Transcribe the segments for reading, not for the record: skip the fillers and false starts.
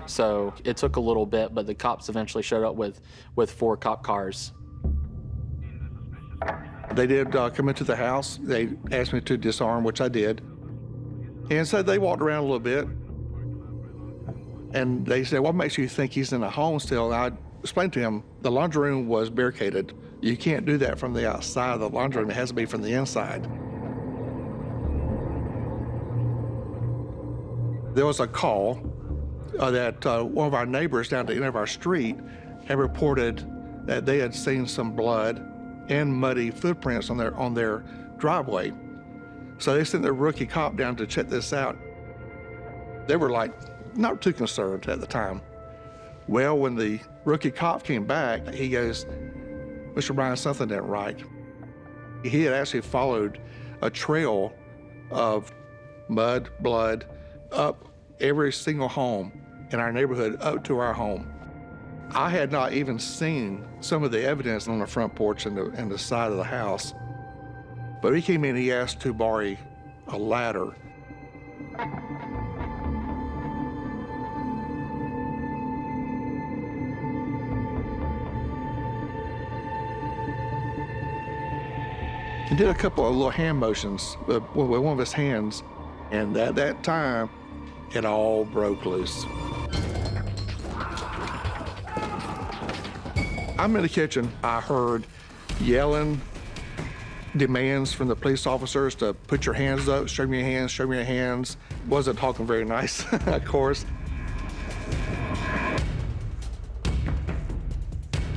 So it took a little bit, but the cops eventually showed up with 4 cop cars. They did come into the house. They asked me to disarm, which I did. And so they walked around a little bit. And they said, what makes you think he's in a home still? And I explained to him, the laundry room was barricaded. You can't do that from the outside of the laundry room. It has to be from the inside. There was a call that one of our neighbors down at the end of our street had reported that they had seen some blood and muddy footprints on their driveway. So they sent their rookie cop down to check this out. They were like not too concerned at the time. Well, when the rookie cop came back, he goes, Mr. Bryan, something ain't right. He had actually followed a trail of mud, blood, up every single home in our neighborhood up to our home. I had not even seen some of the evidence on the front porch and the side of the house. But he came in, he asked to borrow a ladder. He did a couple of little hand motions with one of his hands, and at that time, it all broke loose. I'm in the kitchen. I heard yelling, demands from the police officers to put your hands up, show me your hands, show me your hands. Wasn't talking very nice, of course.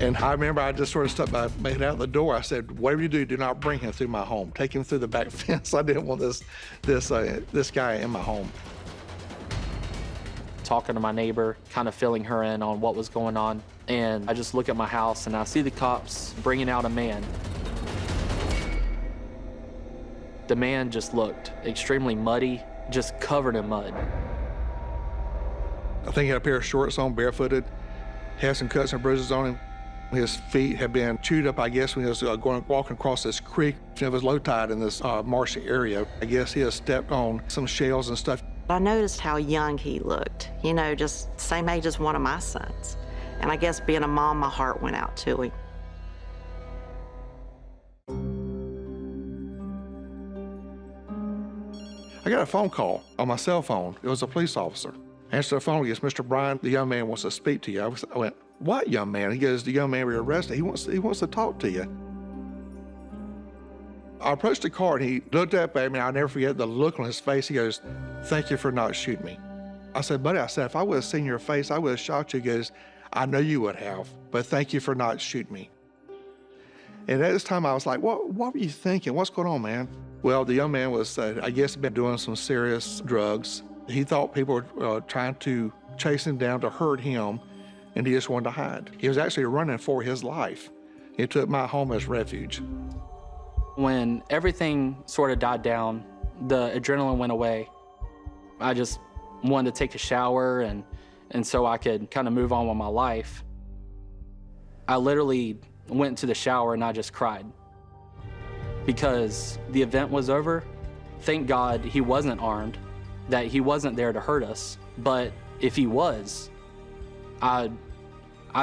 And I remember I just sort of stuck my head out the door. I said, whatever you do not bring him through my home. Take him through the back fence. I didn't want this guy in my home. Talking to my neighbor, kind of filling her in on what was going on. And I just look at my house and I see the cops bringing out a man. The man just looked extremely muddy, just covered in mud. I think he had a pair of shorts on, barefooted, had some cuts and bruises on him. His feet had been chewed up, I guess, when he was walking across this creek. It was low tide in this marshy area. I guess he had stepped on some shells and stuff. I noticed how young he looked, you know, just same age as one of my sons. And I guess being a mom, my heart went out to him. I got a phone call on my cell phone. It was a police officer. I answered the phone. He goes, Mr. Bryan, the young man wants to speak to you. I went, what young man? He goes, the young man we arrested. He wants to talk to you. I approached the car and he looked up at me. I'll never forget the look on his face. He goes, thank you for not shooting me. I said, buddy, if I would have seen your face, I would have shot you. He goes, I know you would have, but thank you for not shooting me. And at this time I was like, what were you thinking? What's going on, man? Well, the young man was, I guess, been doing some serious drugs. He thought people were trying to chase him down to hurt him, and he just wanted to hide. He was actually running for his life. He took my home as refuge. When everything sort of died down, the adrenaline went away. I just wanted to take a shower and so I could kind of move on with my life. I literally went to the shower and I just cried because the event was over. Thank God he wasn't armed, that he wasn't there to hurt us. But if he was, I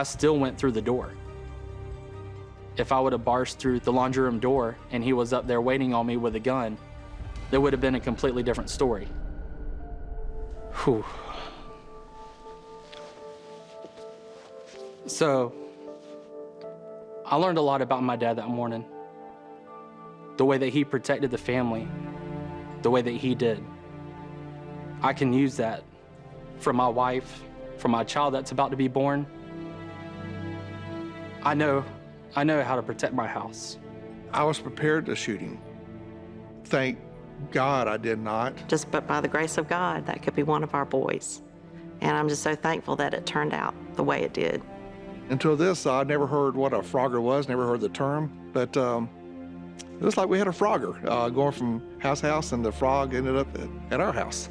still went through the door. If I would have barged through the laundry room door and he was up there waiting on me with a gun, there would have been a completely different story. Whew. So, I learned a lot about my dad that morning. The way that he protected the family, the way that he did. I can use that for my wife, for my child that's about to be born. I know how to protect my house. I was prepared to shoot him. Thank God I did not. But by the grace of God, that could be one of our boys. And I'm just so thankful that it turned out the way it did. Until this, I'd never heard what a frogger was, never heard the term, but it was like we had a frogger going from house to house, and the frog ended up at our house.